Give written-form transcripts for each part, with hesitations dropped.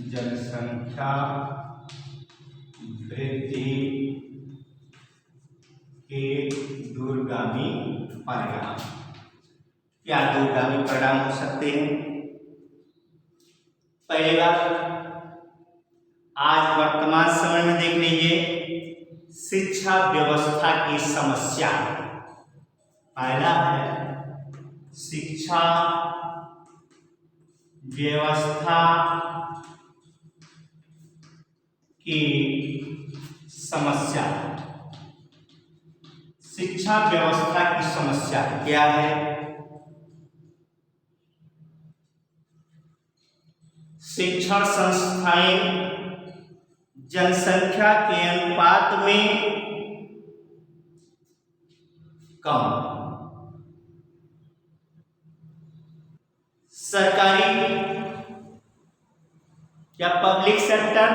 जनसंख्या वृद्धि के दूरगामी परिणाम। क्या दूरगामी परिणाम हो सकते हैं? पहली बात, आज वर्तमान समय में देख लीजिए शिक्षा व्यवस्था की समस्या। पहला है शिक्षा व्यवस्था की समस्या। शिक्षा व्यवस्था की समस्या क्या है? शिक्षण संस्थाएं जनसंख्या के अनुपात में कम। सरकारी या पब्लिक सेक्टर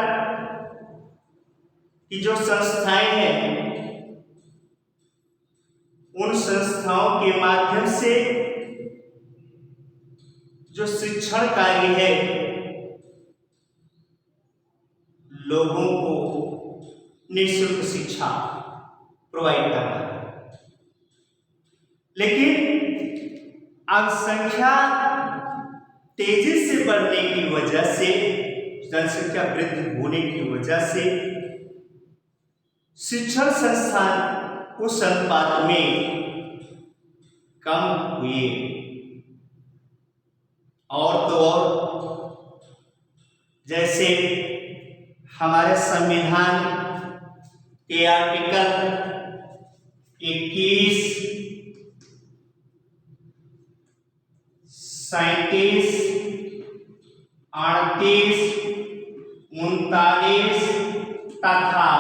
की जो संस्थाएं हैं, उन संस्थाओं के माध्यम से जो शिक्षण कार्य है लोगों को निःशुल्क शिक्षा प्रोवाइड करना है। लेकिन अब संख्या तेजी से बढ़ने की वजह से, जनसंख्या वृद्धि होने की वजह से शिक्षण संस्थान उस अनुपात में कम हुए। और तो और जैसे हमारे संविधान के आर्टिकल 21, 37, 38, 39 तथा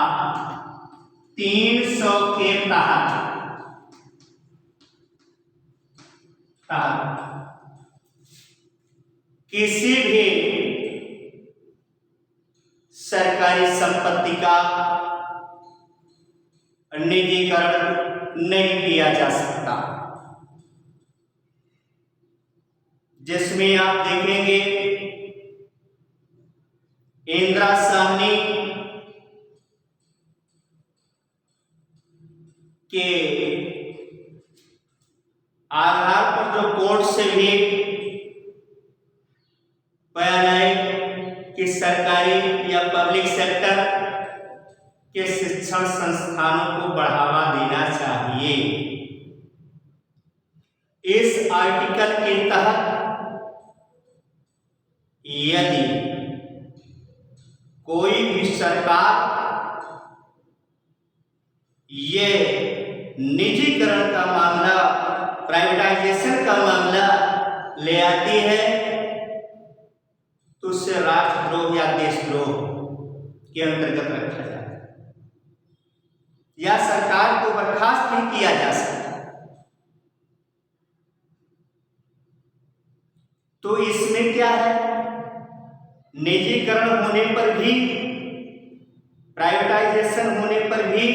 300 के तहत किसी भी सरकारी संपत्ति का निजीकरण नहीं किया जा सकता। जिसमें आप देखेंगे इंदिरा साहनी के आधार पर जो कोर्ट से भी बयान आए कि सरकारी या पब्लिक सेक्टर के शिक्षण संस्थानों को बढ़ावा देना चाहिए। इस आर्टिकल के तहत यदि कोई भी सरकार ये निजीकरण का मामला, प्राइवेटाइजेशन का मामला ले आती है तो उसे राष्ट्रद्रोह या देशद्रोह के अंतर्गत रखा जाता है या सरकार को बर्खास्त नहीं किया जा सकता। तो इसमें क्या है, निजीकरण होने पर भी, प्राइवेटाइजेशन होने पर भी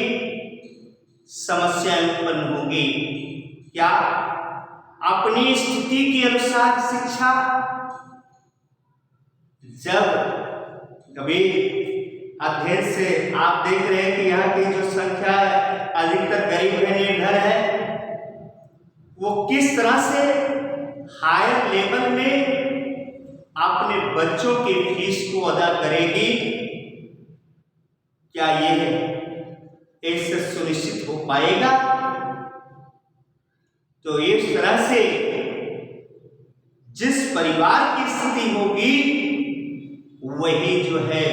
समस्याएं उत्पन्न होंगी। क्या? अपनी स्थिति के अनुसार शिक्षा, जब कभी अध्ययन से आप देख रहे हैं कि यहाँ की जो संख्या है अधिकतर गरीब है, निर्धन है, वो किस तरह से हायर लेवल में अपने बच्चों के फीस को अदा करेगी? क्या ये इससे सुनिश्चित हो पाएगा? तो इस तरह से जिस परिवार की स्थिति होगी वही जो है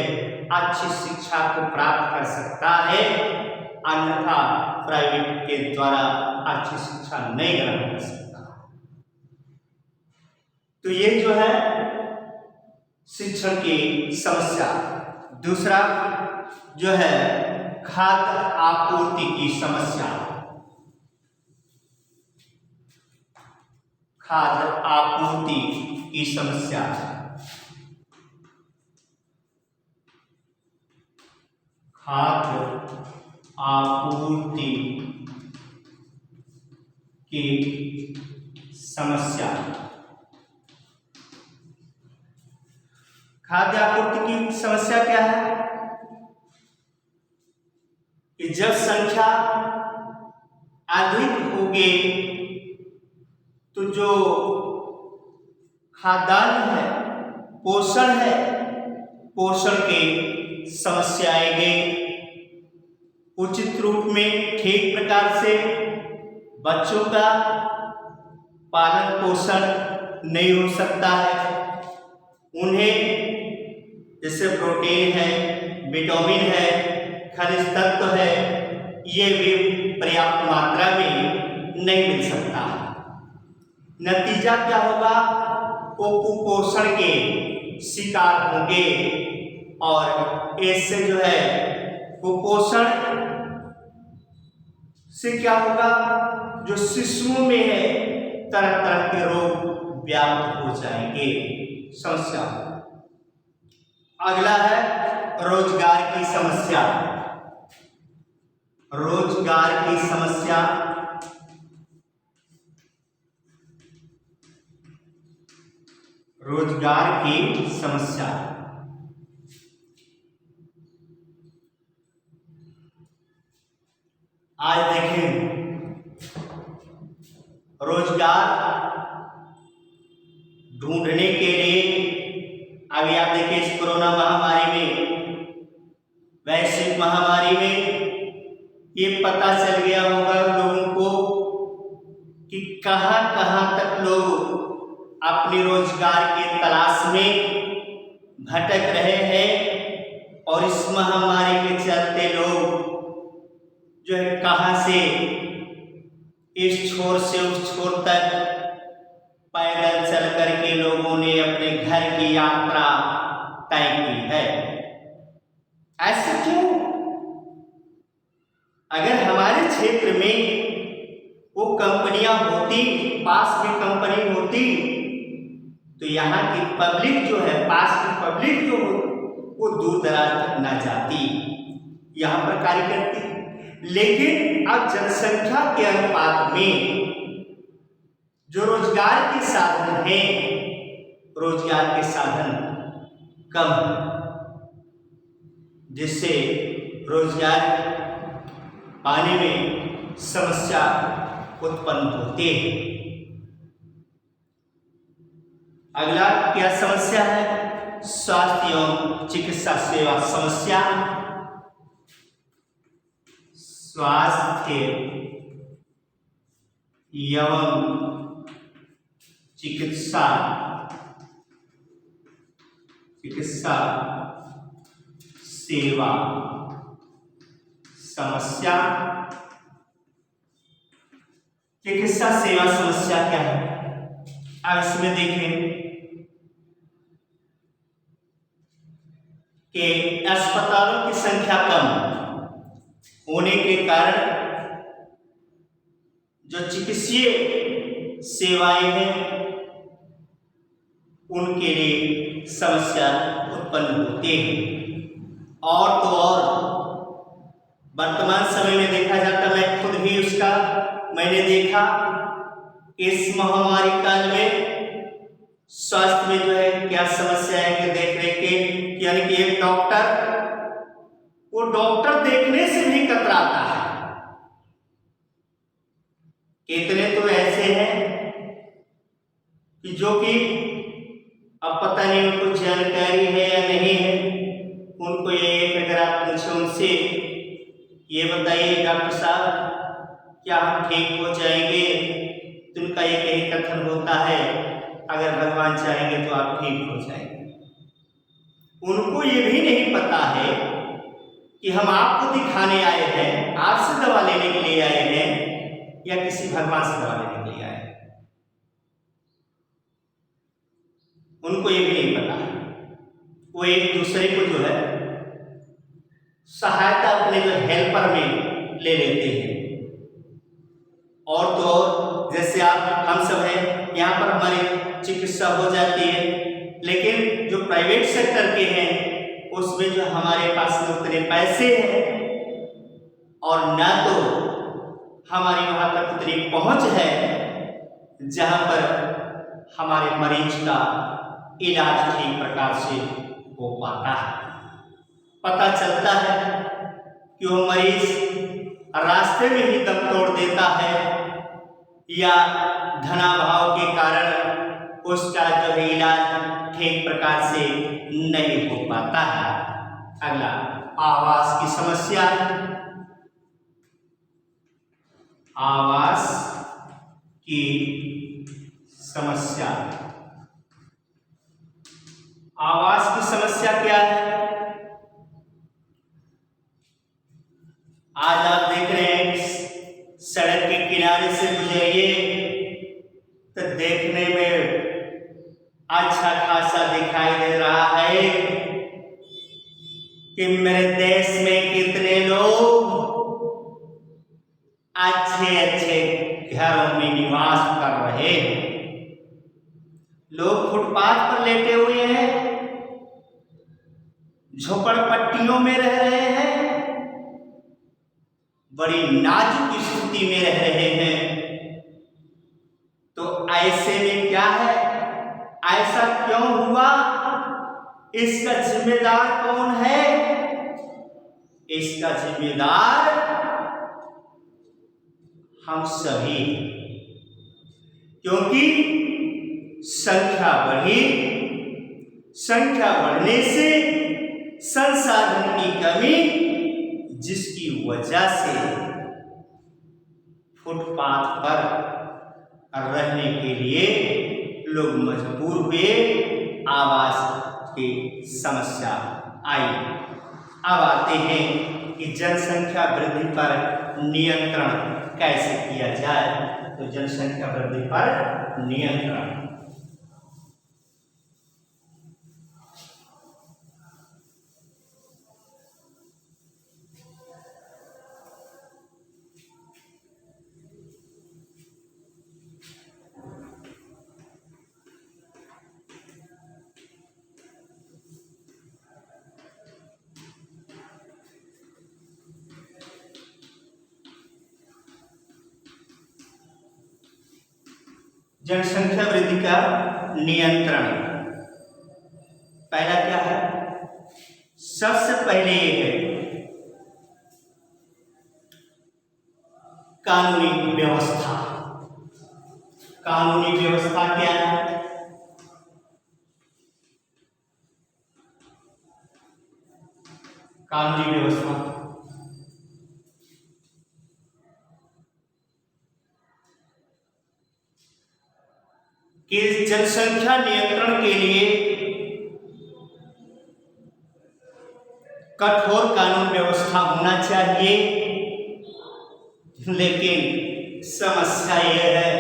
अच्छी शिक्षा को प्राप्त कर सकता है, अन्यथा प्राइवेट के द्वारा अच्छी शिक्षा नहीं ग्रहण कर सकता। तो ये जो है शिक्षण की समस्या। दूसरा जो है खाद्य आपूर्ति की समस्या। खाद्य आपूर्ति की समस्या। खाद्य आपूर्ति की समस्या। खाद्य आपूर्ति की समस्या क्या है कि जब संख्या अधिक होगी तो जो खाद्यान्न है, पोषण है, पोषण की समस्या आएगी। उचित रूप में ठीक प्रकार से बच्चों का पालन पोषण नहीं हो सकता है। उन्हें जैसे प्रोटीन है, विटामिन है, खनिज तत्व है, ये भी पर्याप्त मात्रा में नहीं मिल सकता। नतीजा क्या होगा? वो कुपोषण के शिकार होंगे और इससे जो है कुपोषण से क्या होगा? जो शिशुओं में है तरह तरह के रोग व्याप्त हो जाएंगे। समस्या अगला है रोजगार की समस्या। रोजगार की समस्या रोजगार की समस्या आज देखें, रोजगार ढूंढने के लिए अभी आप देखिए इस कोरोना महामारी में, वैश्विक महामारी में ये पता चल गया होगा लोगों को कि कहां कहां तक लोग अपने रोजगार की तलाश में भटक रहे हैं और इस महामारी के चलते लोग जो है कहां से इस छोर से उस छोर तक पैदल चल करके लोगों ने अपने घर की यात्रा तय की है। ऐसा क्यों? अगर हमारे क्षेत्र में वो कंपनियां होती, पास में कंपनी होती, तो यहाँ की पब्लिक जो है, पास की पब्लिक जो हो वो दूर दराज तक न जाती, यहाँ पर कार्य करती। लेकिन अब जनसंख्या के अनुपात में जो रोजगार के साधन हैं, रोजगार के साधन कम, जिससे रोजगार पाने में समस्या उत्पन्न होती है। अगला क्या समस्या है? स्वास्थ्य एवं चिकित्सा सेवा समस्या। स्वास्थ्य एवं चिकित्सा सेवा समस्या। चिकित्सा सेवा समस्या क्या है? अब इसमें देखें कि अस्पतालों की संख्या कम होने के कारण जो चिकित्सीय सेवाएं हैं उनके लिए समस्या उत्पन्न होती है। और तो और वर्तमान समय में देखा जाता, मैं खुद भी मैंने देखा इस महामारी काल में स्वास्थ्य में जो है क्या समस्या है कि देख रेख के, यानी कि एक डॉक्टर, वो डॉक्टर देखने से भी कतराता है। कितने तो ऐसे हैं कि जो कि अब पता नहीं उनको जानकारी है या नहीं है, उनको ये अगर आप पूछे उनसे, ये बताइए डॉक्टर साहब क्या हम ठीक हो जाएंगे, तो उनका एक यही कथन होता है, अगर भगवान चाहेंगे तो आप ठीक हो जाएंगे। उनको ये भी नहीं पता है कि हम आपको दिखाने आए हैं, आपसे दवा लेने के लिए आए हैं या किसी भगवान से दवा लेने के लिए आए हैं। उनको ये भी नहीं पता है। वो एक दूसरे को जो है सहायता अपने जो हेल्पर में ले लेते हैं। और तो और जैसे हम सब हैं, यहाँ पर हमारी चिकित्सा हो जाती है, लेकिन जो प्राइवेट सेक्टर के हैं उसमें जो हमारे पास उतने पैसे हैं और ना तो हमारी वहाँ तक उतनी पहुँच है जहाँ पर हमारे मरीज का इलाज ठीक प्रकार से हो पाता है। पता चलता है कि वो मरीज रास्ते में ही दम तोड़ देता है या धनाभाव के कारण उसका जो है इलाज ठीक प्रकार से नहीं हो पाता है। अगला आवास की समस्या। आवास की समस्या। आवास की समस्या क्या है? आज आप देख रहे हैं सड़क के किनारे से गुजरिए तो देखने में अच्छा खासा दिखाई दे रहा है कि मेरे देश में कितने लोग अच्छे अच्छे घरों में निवास कर रहे हैं। लोग फुटपाथ पर लेटे हुए हैं, झोपड़पट्टियों में रह रहे हैं, बड़ी नाजुक स्थिति में रह रहे हैं। तो ऐसे में क्या है, ऐसा क्यों हुआ, इसका जिम्मेदार कौन है? इसका जिम्मेदार हम सभी, क्योंकि संख्या बढ़ी, संख्या बढ़ने से संसाधन की कमी, जिसकी वजह से फुटपाथ पर रहने के लिए लोग मजबूर हुए, आवास की समस्या आई। अब आते हैं कि जनसंख्या वृद्धि पर नियंत्रण कैसे किया जाए। तो जनसंख्या वृद्धि पर नियंत्रण। जनसंख्या वृद्धि का नियंत्रण पहला क्या है? सबसे पहले ये है कानूनी व्यवस्था। कानूनी व्यवस्था क्या है? कानूनी व्यवस्था कि जनसंख्या नियंत्रण के लिए कठोर कानून व्यवस्था होना चाहिए। लेकिन समस्या यह है,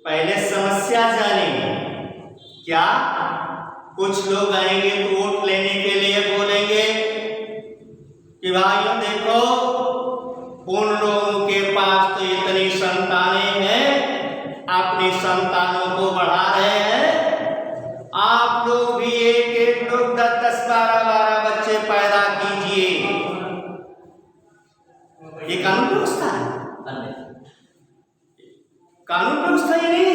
पहले समस्या जानेंगे। क्या कुछ लोग आएंगे तो वोट लेने के लिए बोलेंगे कि भाइयों देखो, उन लोगों के पास तो इतनी संतानें हैं, अपनी संतानों को बढ़ा रहे हैं, आप लोग भी एक एक लोग 10-10, 12-12 बच्चे पैदा कीजिए। ये कानून व्यवस्था है? कानून व्यवस्था ये नहीं है।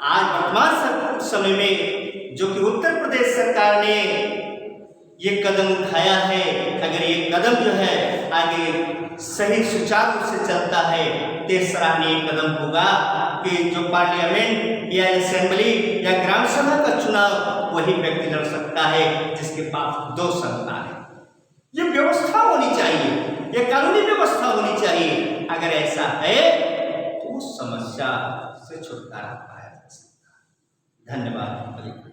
आज वर्तमान समय में जो कि उत्तर प्रदेश सरकार ने ये कदम उठाया है, अगर ये कदम जो है आगे सही सुचारू रूप से चलता है तो सराहनीय कदम होगा कि जो पार्लियामेंट या असेंबली या ग्राम सभा का चुनाव वही व्यक्ति लड़ सकता है जिसके पास 2 संतान है। ये व्यवस्था होनी चाहिए, ये कानूनी व्यवस्था होनी चाहिए। अगर ऐसा है तो उस समस्या से छुटकारा पाया जा सकता है। धन्यवाद।